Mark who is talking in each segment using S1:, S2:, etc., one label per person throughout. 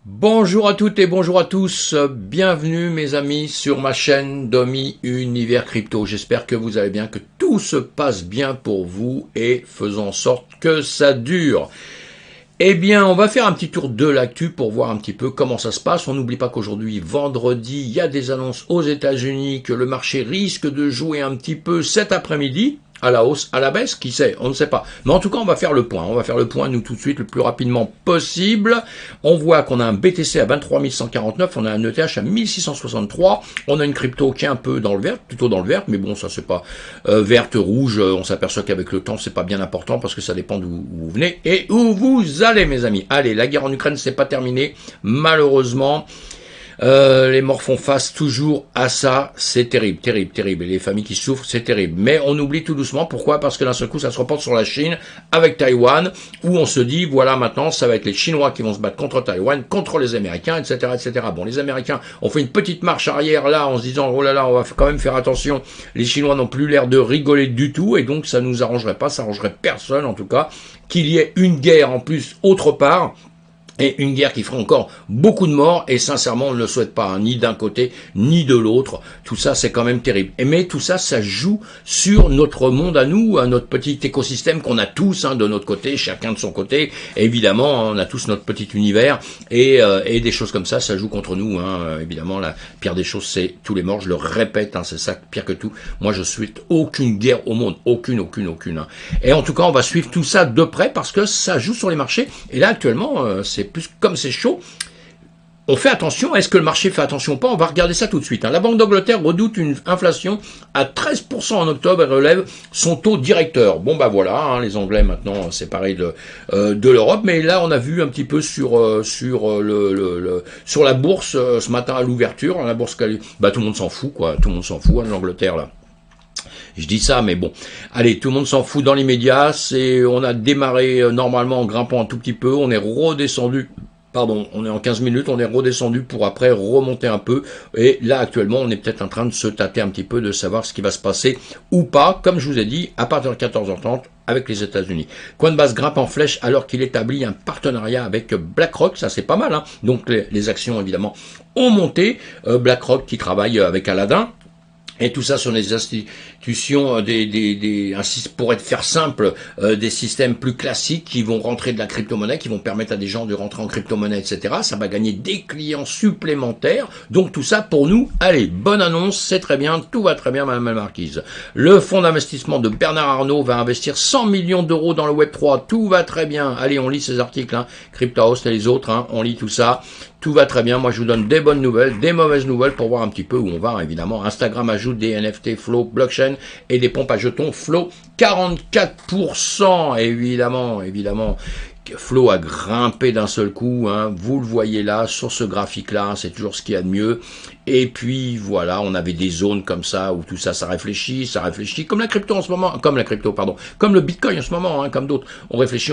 S1: Bonjour à toutes et bonjour à tous, bienvenue mes amis sur ma chaîne Domi Univers Crypto. J'espère que vous allez bien, que tout se passe bien pour vous et faisons en sorte que ça dure. Eh bien, on va faire un petit tour de l'actu pour voir un petit peu comment ça se passe. On n'oublie pas qu'aujourd'hui, vendredi, il y a des annonces aux États-Unis que le marché risque de jouer un petit peu cet après-midi. À la hausse, à la baisse, qui sait, on ne sait pas. Mais en tout cas, on va faire le point. On va faire le point, nous, tout de suite, le plus rapidement possible. On voit qu'on a un BTC à 23 149, on a un ETH à 1663, on a une crypto qui est un peu dans le vert, plutôt dans le vert, mais bon, ça c'est pas verte, rouge, on s'aperçoit qu'avec le temps, c'est pas bien important parce que ça dépend d'où vous venez et où vous allez, mes amis. Allez, la guerre en Ukraine, c'est pas terminé, malheureusement. Les morts font face toujours à ça, c'est terrible, terrible, terrible. Et les familles qui souffrent, c'est terrible. Mais on oublie tout doucement, pourquoi? Parce que d'un seul coup, ça se reporte sur la Chine, avec Taïwan, où on se dit, voilà, maintenant, ça va être les Chinois qui vont se battre contre Taïwan, contre les Américains, etc., etc. Bon, les Américains ont fait une petite marche arrière, là, en se disant, oh là là, on va quand même faire attention. Les Chinois n'ont plus l'air de rigoler du tout, et donc ça nous arrangerait pas, ça arrangerait personne, en tout cas, qu'il y ait une guerre en plus autre part. Et une guerre qui fera encore beaucoup de morts, et sincèrement, on ne le souhaite pas, hein, ni d'un côté, ni de l'autre. Tout ça, c'est quand même terrible. Mais tout ça, ça joue sur notre monde à nous, à notre petit écosystème qu'on a tous, hein, de notre côté, chacun de son côté. Et évidemment, on a tous notre petit univers, et des choses comme ça joue contre nous. Hein. Évidemment, la pire des choses, c'est tous les morts. Je le répète, hein, c'est ça, pire que tout. Moi, je souhaite aucune guerre au monde, aucune. Hein. Et en tout cas, on va suivre tout ça de près parce que ça joue sur les marchés. Et là, actuellement, c'est plus comme c'est chaud, on fait attention. Est-ce que le marché fait attention ou pas? On va regarder ça tout de suite. La Banque d'Angleterre redoute une inflation à 13% en octobre et relève son taux directeur. Bon bah voilà, hein, les Anglais maintenant c'est pareil de l'Europe, mais là on a vu un petit peu sur la bourse ce matin à l'ouverture, la bourse, bah tout le monde s'en fout quoi, tout le monde s'en fout, hein, l'Angleterre là. Je dis ça, mais bon. Allez, tout le monde s'en fout dans l'immédiat. On a démarré normalement en grimpant un tout petit peu. On est redescendu. Pardon, on est en 15 minutes, on est redescendu pour après remonter un peu. Et là, actuellement, on est peut-être en train de se tâter un petit peu, de savoir ce qui va se passer ou pas. Comme je vous ai dit, à partir de 14h30, avec les États-Unis. Coinbase grimpe en flèche alors qu'il établit un partenariat avec BlackRock. Ça, c'est pas mal, hein. Donc, les actions, évidemment, ont monté. BlackRock qui travaille avec Aladdin. Et tout ça sur des institutions, pour être faire simple, des systèmes plus classiques qui vont rentrer de la crypto-monnaie, qui vont permettre à des gens de rentrer en crypto-monnaie, etc. Ça va gagner des clients supplémentaires. Donc tout ça pour nous, allez, bonne annonce, c'est très bien, tout va très bien, madame la marquise. Le fonds d'investissement de Bernard Arnault va investir 100 millions d'euros dans le Web3, tout va très bien. Allez, on lit ces articles, hein, CryptoHost et les autres, hein, on lit tout ça. Tout va très bien, moi je vous donne des bonnes nouvelles, des mauvaises nouvelles pour voir un petit peu où on va, évidemment. Instagram ajoute des NFT Flow Blockchain et des pompes à jetons Flow 44%, évidemment. Flow a grimpé d'un seul coup, hein, vous le voyez là, sur ce graphique-là, c'est toujours ce qu'il y a de mieux. Et puis voilà, on avait des zones comme ça, où tout ça, ça réfléchit, comme la crypto en ce moment, comme le Bitcoin en ce moment, hein, comme d'autres. On réfléchit,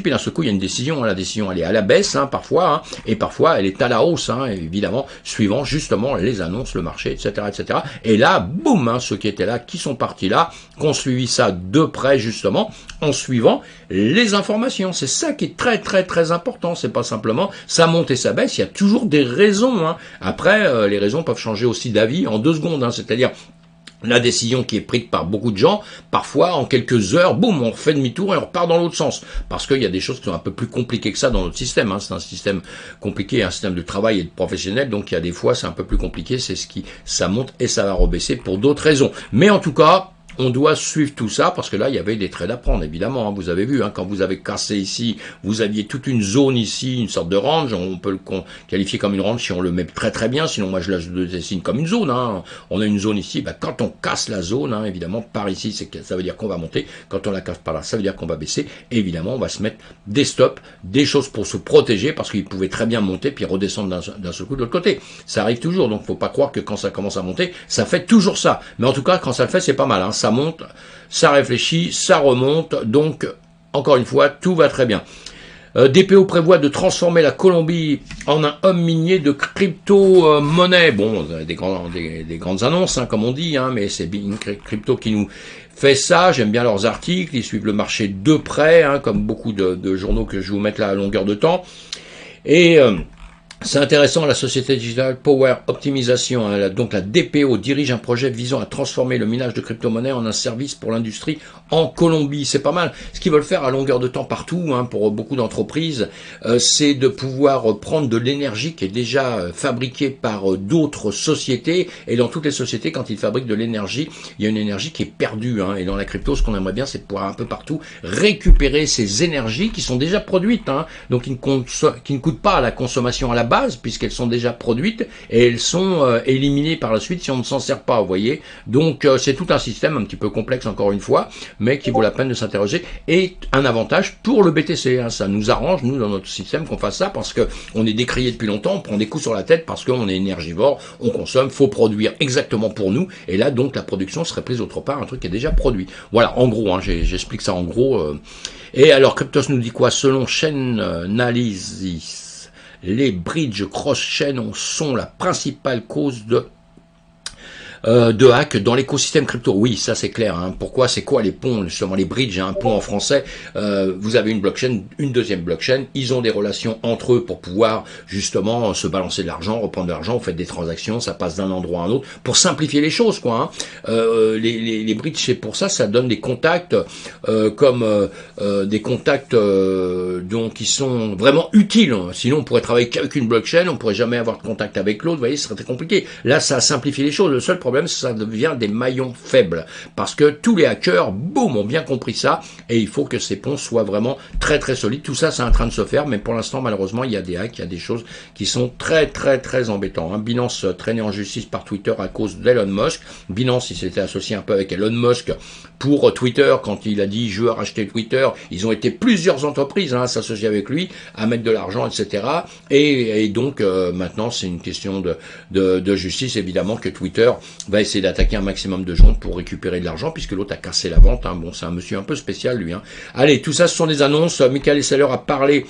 S1: puis d'un seul coup, il y a une décision, hein, la décision, elle est à la baisse, hein, parfois, hein, et parfois, elle est à la hausse, hein, évidemment, suivant justement les annonces, le marché, etc., etc. Et là, boum, hein, ceux qui étaient là, qui sont partis là, qu'on suivi ça de près, justement, en suivant les informations. C'est ça qui est très, très, très important. C'est pas simplement, ça monte et ça baisse, il y a toujours des raisons, hein. Après, les raisons peuvent changer aussi d'avis en 2 secondes, hein, c'est-à-dire la décision qui est prise par beaucoup de gens, parfois en quelques heures, boum, on refait demi-tour et on repart dans l'autre sens. Parce qu'il y a des choses qui sont un peu plus compliquées que ça dans notre système. Hein. C'est un système compliqué, un système de travail et de professionnel, donc il y a des fois c'est un peu plus compliqué, ça monte et ça va rebaisser pour d'autres raisons. Mais en tout cas, on doit suivre tout ça parce que là, il y avait des trades à prendre, évidemment. Hein, vous avez vu, hein, quand vous avez cassé ici, vous aviez toute une zone ici, une sorte de range. On peut le qualifier comme une range si on le met très très bien. Sinon, moi, je le dessine comme une zone. Hein. On a une zone ici. Bah, quand on casse la zone, hein, évidemment, par ici, ça veut dire qu'on va monter. Quand on la casse par là, ça veut dire qu'on va baisser. Et évidemment, on va se mettre des stops, des choses pour se protéger parce qu'il pouvait très bien monter puis redescendre d'un seul coup de l'autre côté. Ça arrive toujours. Donc, faut pas croire que quand ça commence à monter, ça fait toujours ça. Mais en tout cas, quand ça le fait, c'est pas mal. Hein. Ça monte, ça réfléchit, ça remonte, donc encore une fois, tout va très bien. DPO prévoit de transformer la Colombie en un hub minier de crypto-monnaie. Bon, des grandes annonces, hein, comme on dit, hein, mais c'est une crypto qui nous fait ça. J'aime bien leurs articles, ils suivent le marché de près, hein, comme beaucoup de journaux que je vais vous mettre là à longueur de temps. Et C'est intéressant, la société Digital Power Optimisation, hein, donc la DPO, dirige un projet visant à transformer le minage de crypto-monnaies en un service pour l'industrie en Colombie. C'est pas mal. Ce qu'ils veulent faire à longueur de temps partout, hein, pour beaucoup d'entreprises, c'est de pouvoir prendre de l'énergie qui est déjà fabriquée par d'autres sociétés. Et dans toutes les sociétés, quand ils fabriquent de l'énergie, il y a une énergie qui est perdue. Hein. Et dans la crypto, ce qu'on aimerait bien, c'est de pouvoir un peu partout récupérer ces énergies qui sont déjà produites, hein, donc qui ne coûtent pas à la consommation à la base, puisqu'elles sont déjà produites et elles sont éliminées par la suite si on ne s'en sert pas, vous voyez. Donc c'est tout un système un petit peu complexe encore une fois, mais qui vaut la peine de s'interroger, et un avantage pour le BTC, hein. Ça nous arrange, nous, dans notre système, qu'on fasse ça, parce que on est décrié depuis longtemps, on prend des coups sur la tête parce qu'on est énergivore, on consomme, faut produire exactement pour nous, et là donc la production serait prise autre part, un truc qui est déjà produit. Voilà, en gros, hein, j'explique ça en gros. Et alors Cryptos nous dit quoi? Selon Chainalysis, les bridges cross-chain sont la principale cause de hack dans l'écosystème crypto. Oui, ça c'est clair. Hein. Pourquoi? C'est quoi les ponts? Justement, les bridges, un pont en français. Vous avez une blockchain, une deuxième blockchain. Ils ont des relations entre eux pour pouvoir justement se balancer de l'argent, reprendre de l'argent. Vous faites des transactions, ça passe d'un endroit à un autre pour simplifier les choses, quoi. Hein. Les bridges, c'est pour ça. Ça donne des contacts comme des contacts donc qui sont vraiment utiles. Sinon, on pourrait travailler qu'avec une blockchain, on pourrait jamais avoir de contact avec l'autre. Vous voyez, ce serait très compliqué. Là, ça simplifie les choses. Le seul problème, c'est que ça devient des maillons faibles. Parce que tous les hackers, boum, ont bien compris ça. Et il faut que ces ponts soient vraiment très très solides. Tout ça, c'est en train de se faire. Mais pour l'instant, malheureusement, il y a des hacks, il y a des choses qui sont très très très embêtantes. Hein. Binance traîné en justice par Twitter à cause d'Elon Musk. Binance, il s'était associé un peu avec Elon Musk pour Twitter. Quand il a dit, je veux racheter Twitter, ils ont été plusieurs entreprises à s'associer avec lui, à mettre de l'argent, etc. Et donc, maintenant, c'est une question de justice, évidemment, que Twitter va essayer d'attaquer un maximum de gens pour récupérer de l'argent, puisque l'autre a cassé la vente. Hein. Bon, c'est un monsieur un peu spécial, lui. Hein. Allez, tout ça, ce sont des annonces. Michael Saylor a parié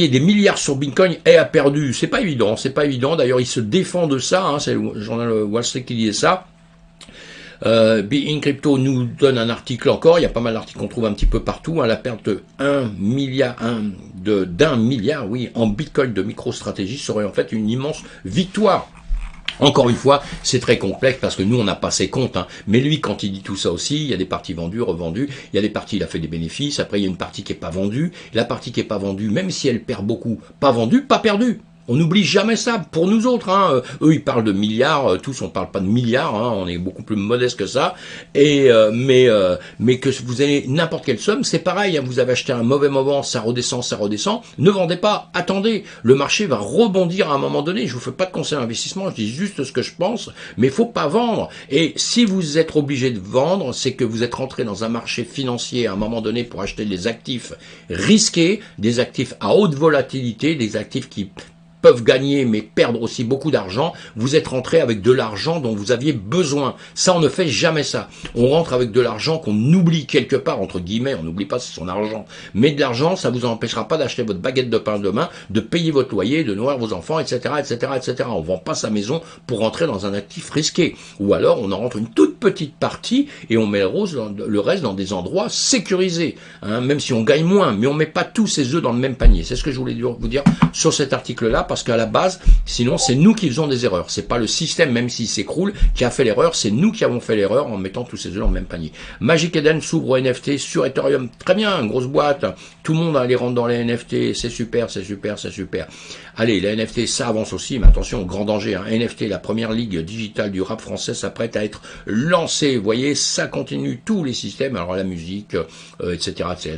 S1: des milliards sur Bitcoin et a perdu. C'est pas évident, c'est pas évident. D'ailleurs, il se défend de ça. Hein. C'est le journal Wall Street qui disait ça. Bein Crypto nous donne un article encore, il y a pas mal d'articles qu'on trouve un petit peu partout, hein, la perte de d'un milliard, oui, en Bitcoin de MicroStrategy serait en fait une immense victoire. Encore une fois, c'est très complexe parce que nous, on n'a pas ses comptes. Hein. Mais lui, quand il dit tout ça aussi, il y a des parties vendues, revendues. Il y a des parties, il a fait des bénéfices. Après, il y a une partie qui est pas vendue. La partie qui est pas vendue, même si elle perd beaucoup, pas vendue, pas perdue. On n'oublie jamais ça pour nous autres. Hein. Eux, ils parlent de milliards. Tous, on parle pas de milliards. Hein. On est beaucoup plus modeste que ça. Et mais que vous ayez n'importe quelle somme, c'est pareil. Hein. Vous avez acheté un mauvais moment, ça redescend, ça redescend. Ne vendez pas. Attendez. Le marché va rebondir à un moment donné. Je vous fais pas de conseil d'investissement. Je dis juste ce que je pense. Mais il faut pas vendre. Et si vous êtes obligé de vendre, c'est que vous êtes rentré dans un marché financier à un moment donné pour acheter des actifs risqués, des actifs à haute volatilité, des actifs qui peuvent gagner mais perdre aussi beaucoup d'argent. Vous êtes rentré avec de l'argent dont vous aviez besoin. Ça, on ne fait jamais ça. On rentre avec de l'argent qu'on oublie quelque part, entre guillemets, on n'oublie pas, c'est son argent. Mais de l'argent, ça vous empêchera pas d'acheter votre baguette de pain demain, de payer votre loyer, de nourrir vos enfants, etc., etc., etc. On vend pas sa maison pour rentrer dans un actif risqué. Ou alors, on en rentre une toute petite partie et on met le reste dans des endroits sécurisés. Hein, même si on gagne moins, mais on met pas tous ses œufs dans le même panier. C'est ce que je voulais vous dire sur cet article-là, parce qu'à la base, sinon, c'est nous qui faisons des erreurs. C'est pas le système, même s'il s'écroule, qui a fait l'erreur. C'est nous qui avons fait l'erreur en mettant tous ces œufs dans le même panier. Magic Eden s'ouvre au NFT sur Ethereum. Très bien, grosse boîte. Tout le monde allait rentrer dans les NFT. C'est super, c'est super, c'est super. Allez, les NFT, ça avance aussi, mais attention, grand danger. Hein. NFT, la première ligue digitale du rap français, s'apprête à être lancée. Vous voyez, ça continue tous les systèmes. Alors la musique, etc., etc.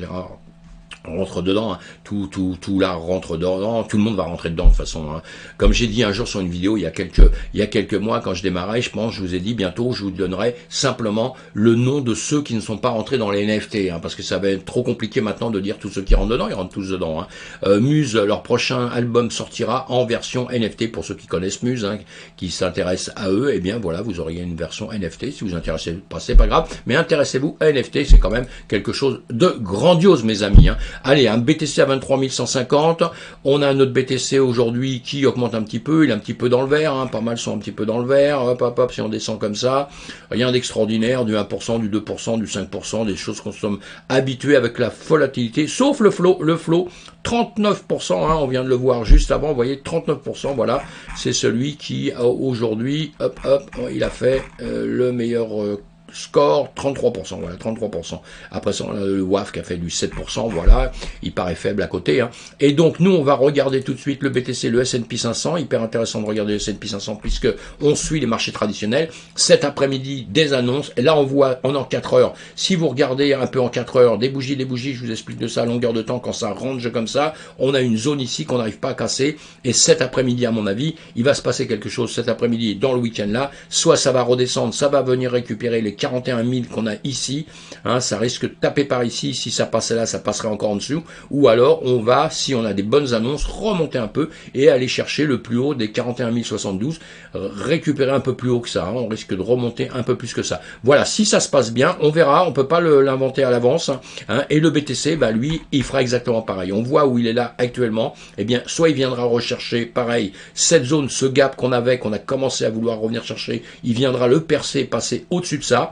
S1: On rentre dedans, hein. Tout là rentre dedans, tout le monde va rentrer dedans de toute façon. Hein. Comme j'ai dit un jour sur une vidéo il y a quelques mois quand je démarrais, je pense, je vous ai dit bientôt je vous donnerai simplement le nom de ceux qui ne sont pas rentrés dans les NFT, hein, parce que ça va être trop compliqué maintenant de dire tous ceux qui rentrent dedans, ils rentrent tous dedans. Hein. Muse, leur prochain album sortira en version NFT pour ceux qui connaissent Muse, hein, qui s'intéressent à eux, et bien voilà, vous auriez une version NFT. Si vous intéressez pas, c'est pas grave, mais intéressez-vous à NFT, c'est quand même quelque chose de grandiose, mes amis. Hein. Allez, un BTC à 23 150. On a un autre BTC aujourd'hui qui augmente un petit peu. Il est un petit peu dans le vert. Hein, pas mal sont un petit peu dans le vert. Hop, hop, hop, si on descend comme ça. Rien d'extraordinaire. Du 1%, du 2%, du 5%. Des choses qu'on sommes habitués avec la volatilité. Sauf le flow. Le flow, 39%. Hein, on vient de le voir juste avant. Vous voyez, 39%. Voilà. C'est celui qui, aujourd'hui, hop, hop, il a fait le meilleur score, 33%, voilà, 33%. Après ça, on a le WAF qui a fait du 7%, voilà, il paraît faible à côté. Hein. Et donc, nous, on va regarder tout de suite le BTC, le S&P 500, hyper intéressant de regarder le S&P 500 puisque on suit les marchés traditionnels. Cet après-midi, des annonces, et là, on voit en 4 heures, si vous regardez un peu en 4 heures, des bougies, je vous explique de ça à longueur de temps, quand ça range comme ça, on a une zone ici qu'on n'arrive pas à casser, et cet après-midi, à mon avis, il va se passer quelque chose cet après-midi, dans le week-end là, soit ça va redescendre, ça va venir récupérer les 41 000 qu'on a ici, hein, ça risque de taper par ici, si ça passait là, ça passerait encore en dessous, ou alors on va, si on a des bonnes annonces, remonter un peu et aller chercher le plus haut des 41 072, récupérer un peu plus haut que ça, hein, on risque de remonter un peu plus que ça. Voilà, si ça se passe bien, on verra, on peut pas l'inventer à l'avance, hein, et le BTC, bah lui, il fera exactement pareil. On voit où il est là actuellement, eh bien, soit il viendra rechercher, pareil, cette zone, ce gap qu'on avait, qu'on a commencé à vouloir revenir chercher, il viendra le percer, passer au-dessus de ça.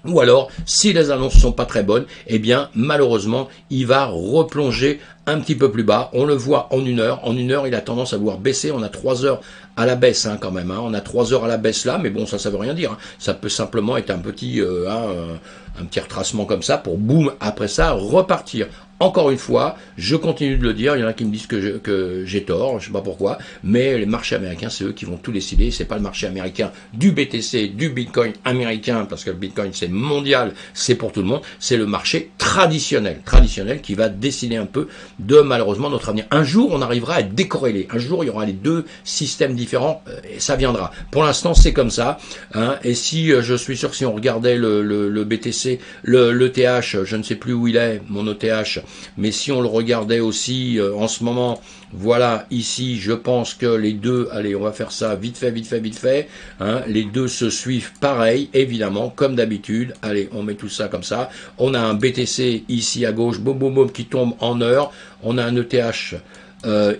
S1: Ou alors, si les annonces sont pas très bonnes, eh bien, malheureusement, il va replonger un petit peu plus bas. On le voit en 1 heure. En 1 heure, il a tendance à vouloir baisser. On a 3 heures à la baisse, hein, quand même. Hein. On a 3 heures à la baisse là, mais bon, ça veut rien dire. Hein. Ça peut simplement être un petit retracement comme ça pour, boum, après ça, repartir. Encore une fois, je continue de le dire, il y en a qui me disent que j'ai tort, je sais pas pourquoi, mais les marchés américains, c'est eux qui vont tout décider, c'est pas le marché américain du BTC, du Bitcoin américain, parce que le Bitcoin c'est mondial, c'est pour tout le monde, c'est le marché traditionnel qui va décider un peu de malheureusement notre avenir. Un jour, on arrivera à être décorrélé, un jour, il y aura les deux systèmes différents, et ça viendra. Pour l'instant, c'est comme ça, hein, et si, je suis sûr que si on regardait le BTC, l'ETH, je ne sais plus où il est, mon ETH, mais si on le regardait aussi en ce moment, voilà, ici, je pense que les deux, allez, on va faire ça vite fait, hein, les deux se suivent pareil, évidemment, comme d'habitude. Allez, on met tout ça comme ça. On a un BTC ici à gauche, boum, boum, boum, qui tombe en heure. On a un ETH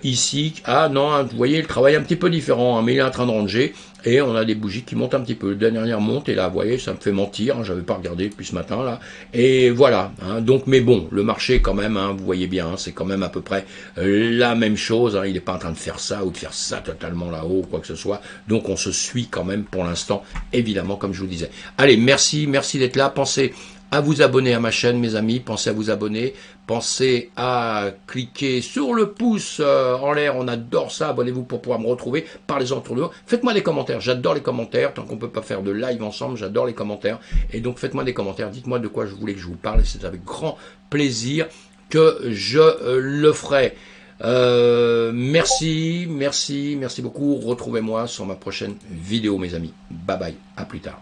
S1: ici. Ah non, hein, vous voyez, le travail est un petit peu différent, hein, mais il est en train de ranger. Et on a des bougies qui montent un petit peu. La dernière monte, et là, vous voyez, ça me fait mentir. Hein, j'avais pas regardé depuis ce matin, là. Et voilà. Hein, donc, mais bon, le marché, quand même, hein, vous voyez bien, hein, c'est quand même à peu près la même chose. Hein, il n'est pas en train de faire ça ou de faire ça totalement là-haut, quoi que ce soit. Donc, on se suit quand même pour l'instant, évidemment, comme je vous disais. Allez, merci d'être là. Pensez à vous abonner à ma chaîne, mes amis. Pensez à vous abonner. Pensez à cliquer sur le pouce en l'air. On adore ça. Abonnez-vous pour pouvoir me retrouver. Parlez-en autour de vous. Faites-moi des commentaires. J'adore les commentaires. Tant qu'on peut pas faire de live ensemble, j'adore les commentaires. Et donc, faites-moi des commentaires. Dites-moi de quoi je voulais que je vous parle. C'est avec grand plaisir que je le ferai. Merci beaucoup. Retrouvez-moi sur ma prochaine vidéo, mes amis. Bye bye. À plus tard.